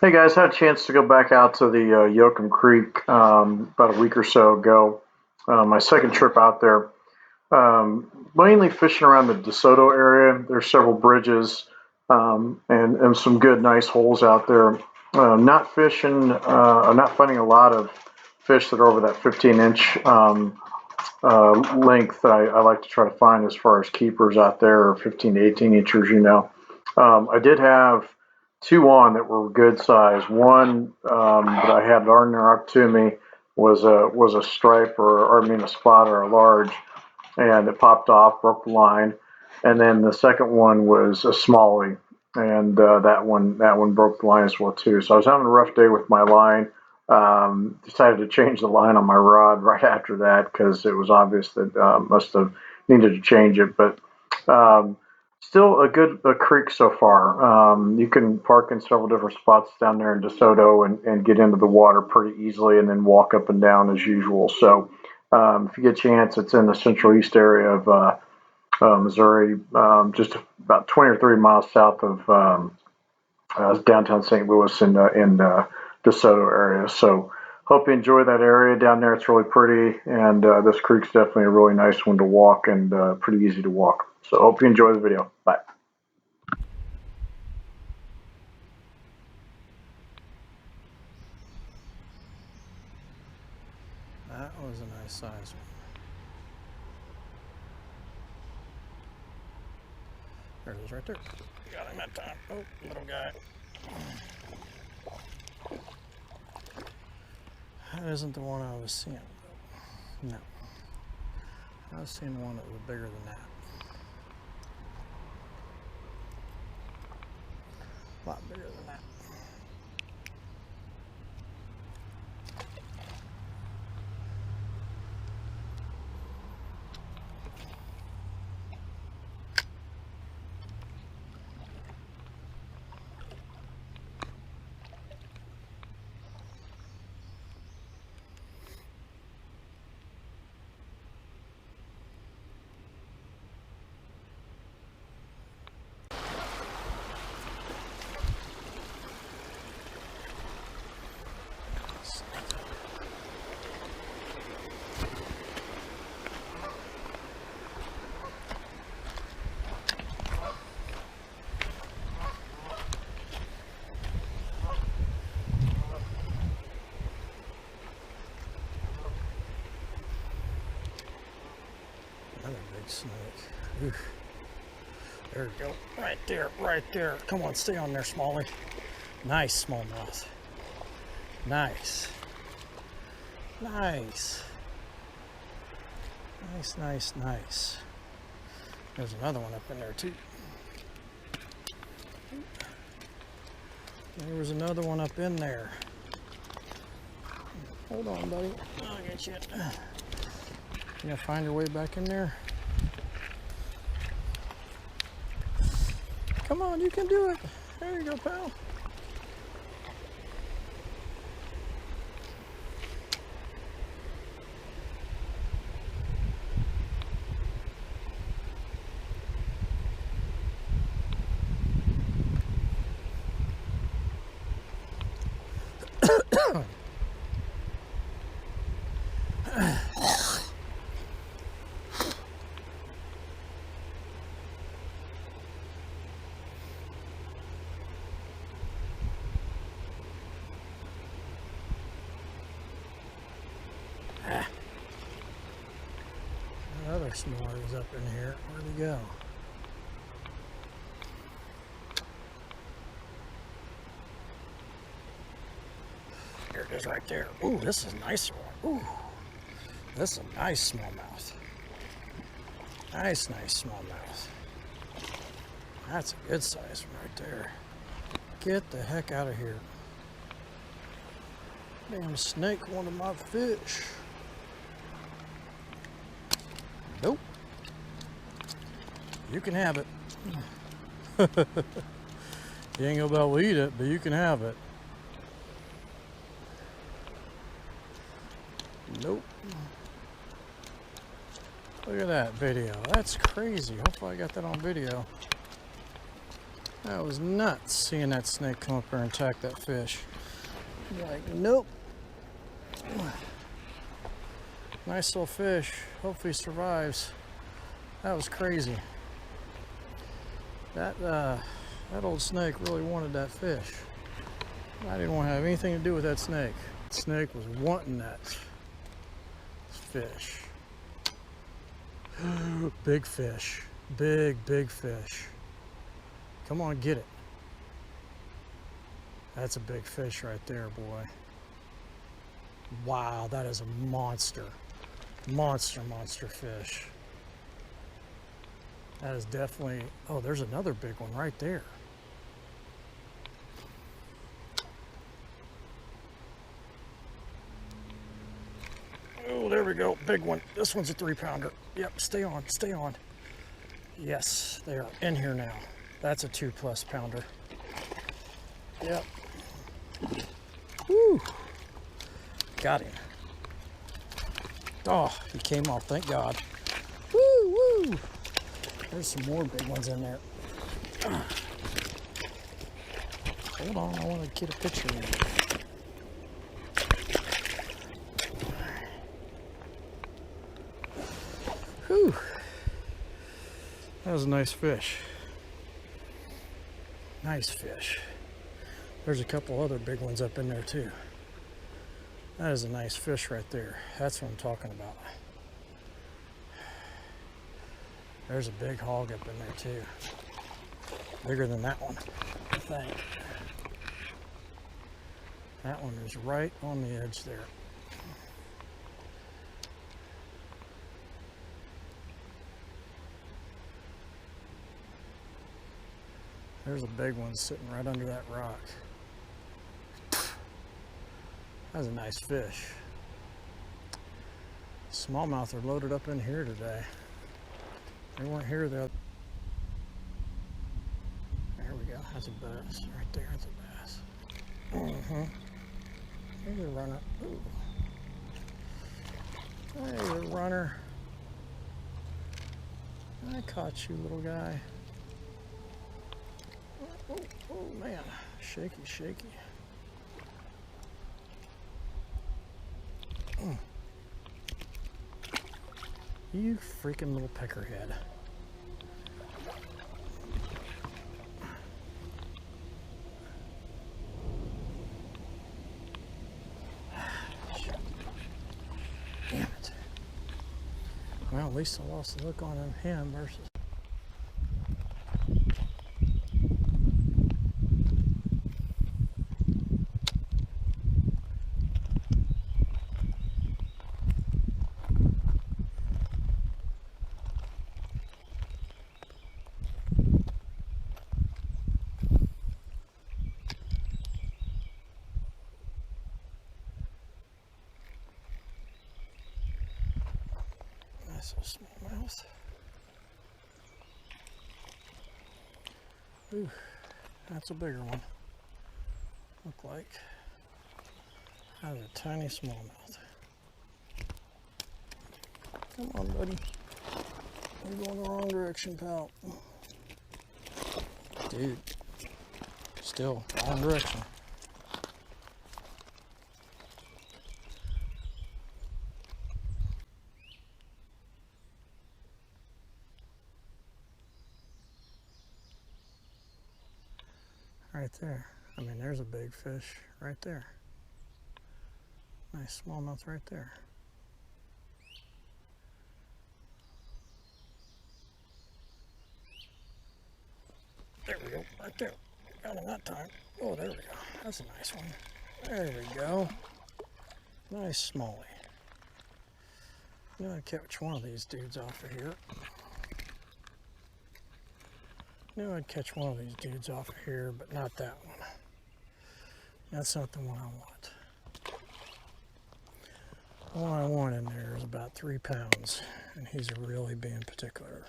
Hey guys, had a chance to go back out to the Joachim Creek about a week or so ago. My second trip out there, mainly fishing around the DeSoto area. There's several bridges and some good, nice holes out there. Not fishing, I'm not finding a lot of fish that are over that 15-inch length that I like to try to find as far as keepers out there, or 15 to 18 inchers, you know. I did have two on that were good size. One that I had running up to me was a stripe or I mean a spot or a large, and it popped off, broke the line. And then the second one was a smallie, and that one broke the line as well too. So I was having a rough day with my line. Decided to change the line on my rod right after that because it was obvious that must have needed to change it. But still a creek so far. You can park in several different spots down there in DeSoto and get into the water pretty easily, and then walk up and down as usual. So if you get a chance, it's in the central east area of Missouri, just about 20 or 30 miles south of downtown St. Louis in DeSoto area. So hope you enjoy that area down there. It's really pretty, and this creek's definitely a really nice one to walk and pretty easy to walk. So hope you enjoy the video. Bye. That was a nice size one. There it is right there. Got him that time. Oh, little guy. That isn't the one I was seeing. No. I was seeing one that was bigger than that. A lot bigger than that. Another big snake. Oof. There we go. Right there, right there. Come on, stay on there, Smallie. Nice smallmouth. Nice. Nice. Nice, nice, nice. There's another one up in there too. There was another one up in there. Hold on, buddy. I'll get you. Can you find your way back in there? Come on, you can do it. There you go, pal. Another smaller is up in here. Where'd he go? Here it is right there. Ooh, this is a nice one. Ooh, this is a nice smallmouth. Nice, nice smallmouth. That's a good size one right there. Get the heck out of here. Damn snake wanted my fish. Nope. You can have it. You ain't gonna be able to eat it, but you can have it. Nope. Look at that video. That's crazy. Hopefully I got that on video. That was nuts seeing that snake come up there and attack that fish. I'm like, nope. Nice little fish. Hopefully he survives. That was crazy. That old snake really wanted that fish. I didn't want to have anything to do with that snake. The snake was wanting that fish. Big fish. Big fish. Come on, get it. That's a big fish right there, boy. Wow, that is a monster. Monster fish. That is definitely, oh, there's another big one right there. Oh, there we go, big one. This one's a 3-pounder. Yep, stay on. Yes, they are in here now. That's a 2+ pounder. Yep. Woo! Got him. Oh, he came off, thank God. Woo! There's some more big ones in there. Hold on, I want to get a picture of it. Whew. That was a nice fish. Nice fish. There's a couple other big ones up in there too. That is a nice fish right there. That's what I'm talking about. There's a big hog up in there too. Bigger than that one, I think. That one is right on the edge there. There's a big one sitting right under that rock. That's a nice fish. Smallmouth are loaded up in here today. They weren't here the other. There we go. That's a bass. Right there, that's a bass. Here's a runner. Ooh. There's a runner. I caught you, little guy. Oh man. Shaky. You freaking little peckerhead. Damn it. Well, at least I lost the look on him versus. Nice little smallmouth. Ooh, that's a bigger one. Look like. That's a tiny smallmouth. Come on, buddy. You're going the wrong direction, pal. Dude. Still, wrong direction. Right there. I mean, there's a big fish right there. Nice smallmouth right there. There we go, right there. Got him that time. Oh, there we go. That's a nice one. There we go. Nice smallie. I'm gonna catch one of these dudes off of here. Knew I'd catch one of these dudes off of here, but not that one. That's not the one I want. The one I want in there is about 3 pounds, and he's really being particular.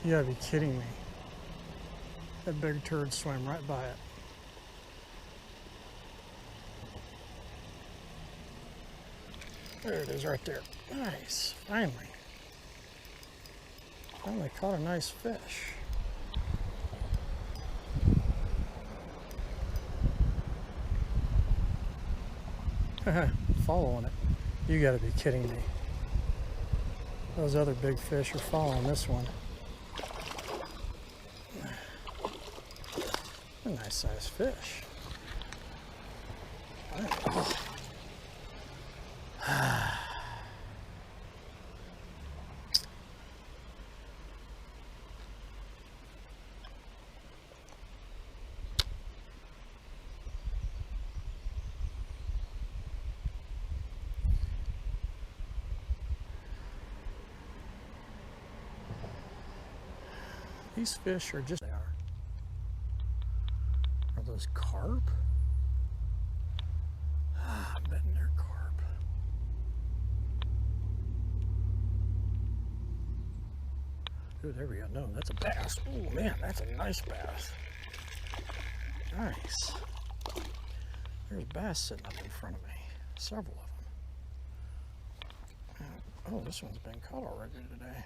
You gotta be kidding me. That big turd swam right by it. There it is right there. Nice. Finally. Finally caught a nice fish. Following it. You gotta be kidding me. Those other big fish are following this one. A nice sized fish. These fish are just, they are. Are those carp? I'm betting they're carp. Ooh, there we go. No, that's a bass. Oh man, that's a nice bass. Nice. There's bass sitting up in front of me. Several of them. Oh, this one's been caught already today.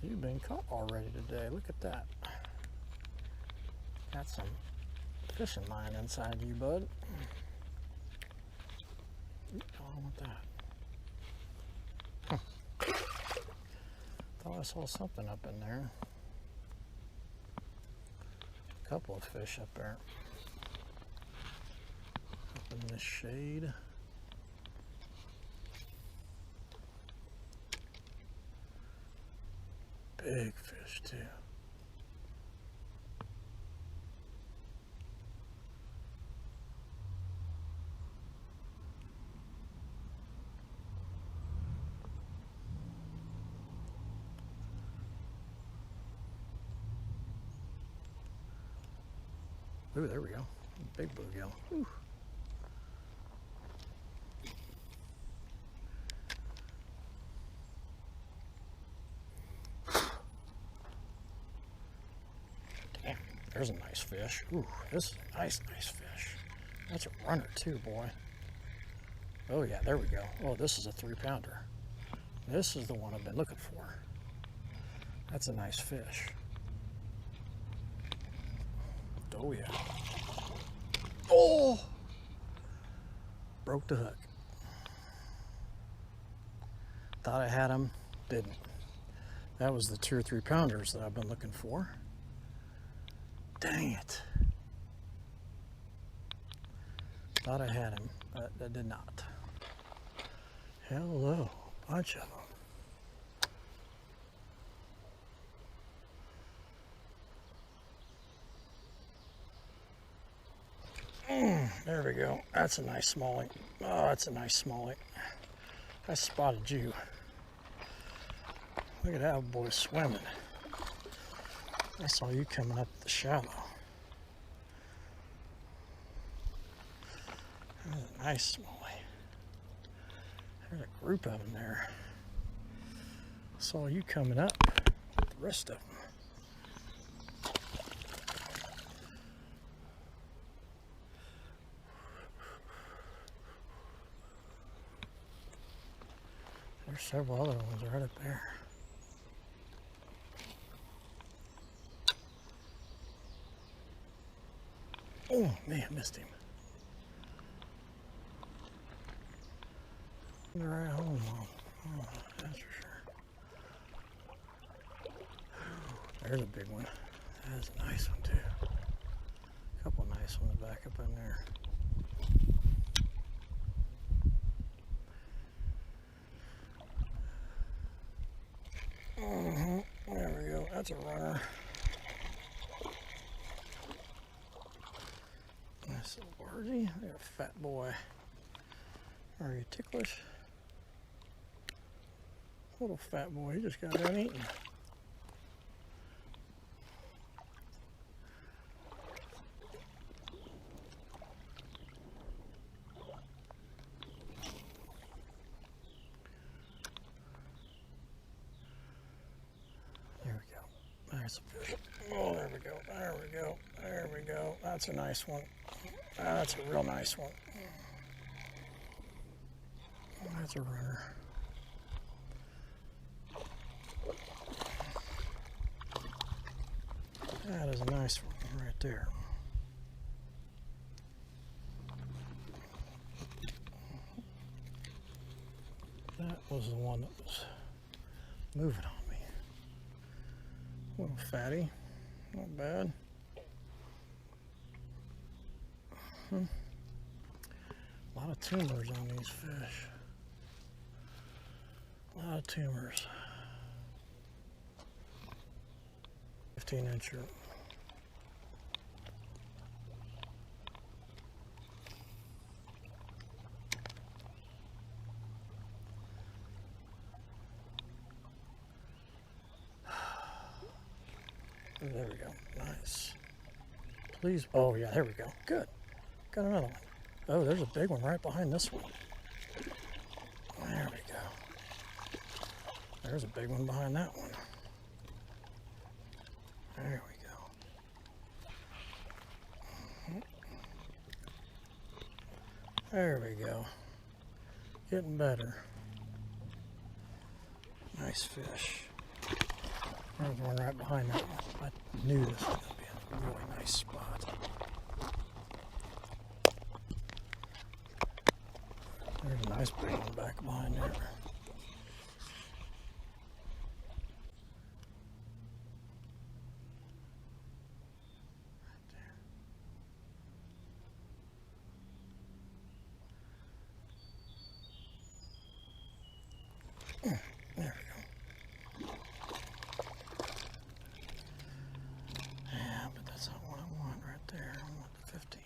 You've been caught already today. Look at that. Got some fishing line inside you, bud. Ooh, I don't want that. Thought I saw something up in there. A couple of fish up there. Up in this shade. Big fish too. Ooh, there we go. Big bluegill. Ooh. Damn, there's a nice fish. Ooh, this is a nice fish. That's a runner too, boy. Oh yeah, there we go. Oh, this is a 3-pounder. This is the one I've been looking for. That's a nice fish. Oh yeah. Oh! Broke the hook. Thought I had him, didn't. That was the 2 or 3 pounders that I've been looking for. Dang it. Thought I had him, but I did not. Hello, bunch of them. There we go. That's a nice smallie. Oh, that's a nice smallie. I spotted you. Look at that boy swimming. I saw you coming up the shallow. That's a nice smallie. There's a group of them there. I saw you coming up with the rest of them. There's several other ones right up there. Oh man, missed him. They're right home, Mom. Oh, that's for sure. There's a big one. That's a nice one too. A couple nice ones back up in there. There we go. That's a runner. That's a birdie. They're a fat boy. Are you ticklish? Little fat boy. He just got done eating. There's a fish. Oh, there we go. There we go. There we go. That's a nice one. That's a real nice one. That's a runner. That is a nice one right there. That was the one that was moving on me. Little fatty, not bad. A lot of tumors on these fish. A lot of tumors. 15-incher. There we go. Nice. Please. Oh, yeah, there we go. Good. Got another one. Oh, there's a big one right behind this one. There we go. There's a big one behind that one. There we go. There we go. Getting better. Nice fish. There's one right behind that one. I knew this was going to be a really nice spot. There's a nice big one back behind there. There we go. Yeah, but that's not what I want right there. I want the 15.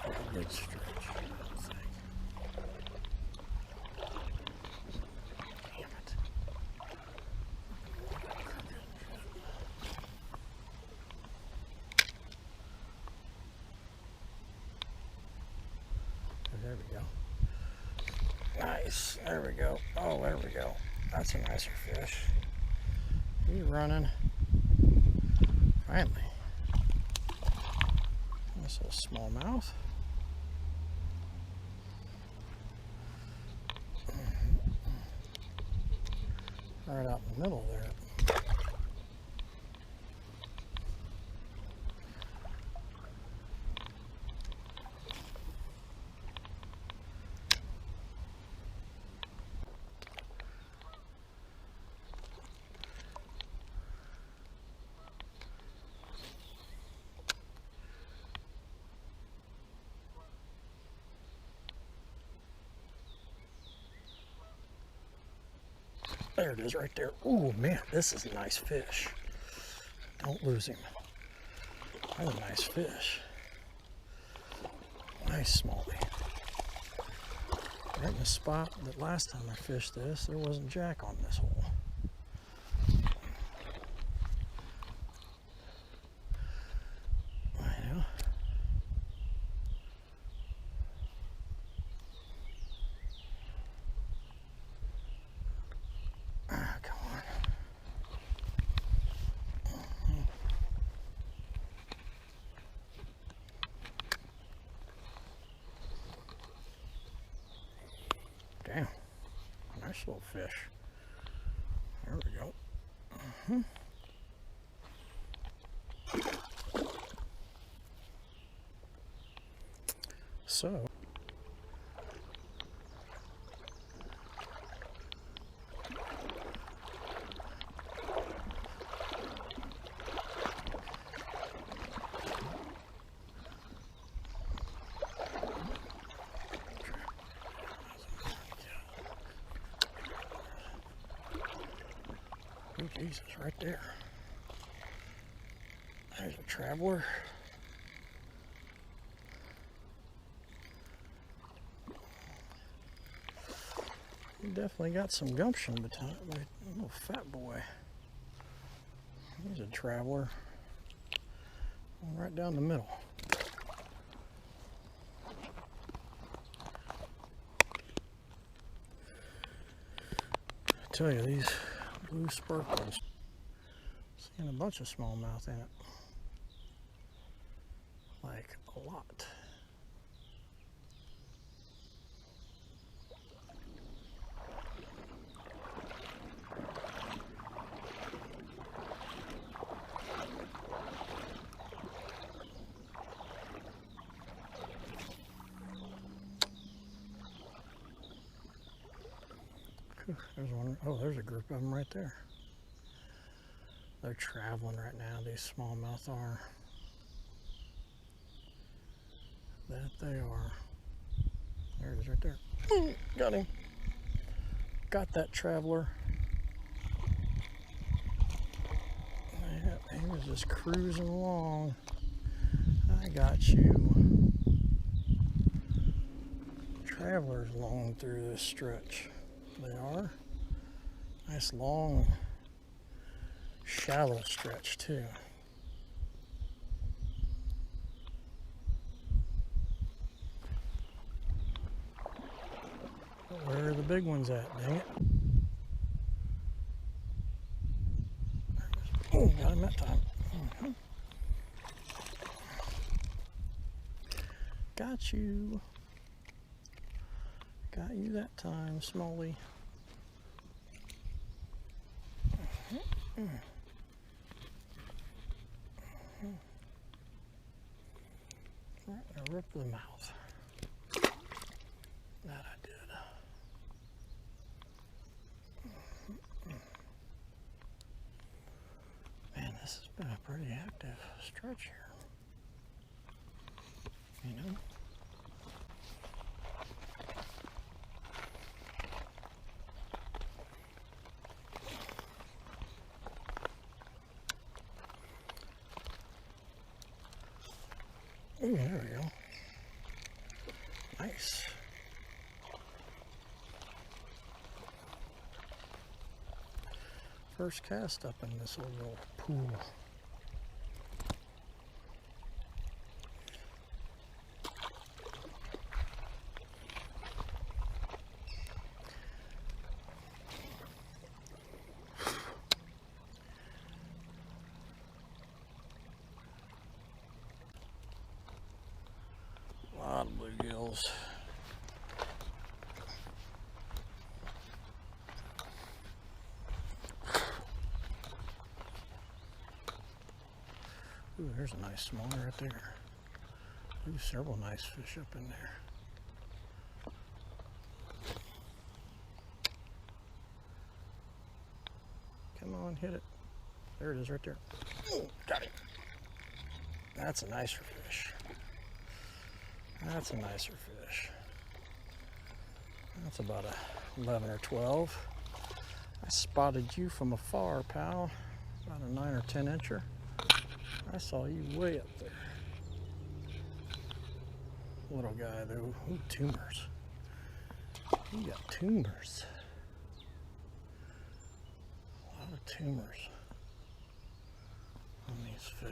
A good stretch, I think. Damn it. There we go. Nice. There we go. Oh, there we go. That's a nicer fish. He's running. Finally. Nice little smallmouth. Right out in the middle there. There it is right there. Ooh, man, this is a nice fish. Don't lose him. That's a nice fish. Nice smallie. Right in the spot that last time I fished this, there wasn't jack on this hole. I know. Come on. Damn. Nice little fish. There we go. So, Jesus, right there. There's a traveler. He definitely got some gumption behind that little fat boy. He's a traveler. Right down the middle. I tell you, these blue sparkles. Seeing a bunch of smallmouth in it. Like a lot. There's one. Oh, there's a group of them right there. They're traveling right now, these smallmouth are. That they are. There it is right there. Got him. Got that traveler. He was just cruising along. I got you. Travelers long through this stretch. They are. Nice long, shallow stretch too. Where are the big ones at? Dang it. Oh, got him that time. Got you. Got you that time, Smalley. Right, I ripped the mouth. That I did. Man, this has been a pretty active stretch here. You know? Ooh, there we go. Nice. First cast up in this little pool. A lot of bluegills. Ooh, there's a nice small right there. Ooh, several nice fish up in there. Come on, hit it. There it is right there. Ooh, got it. That's a nicer fish. That's a nicer fish. That's about a 11 or 12. I spotted you from afar, pal. About a 9 or 10 incher. I saw you way up there. Little guy though. Ooh, tumors. You got tumors. A lot of tumors on these fish.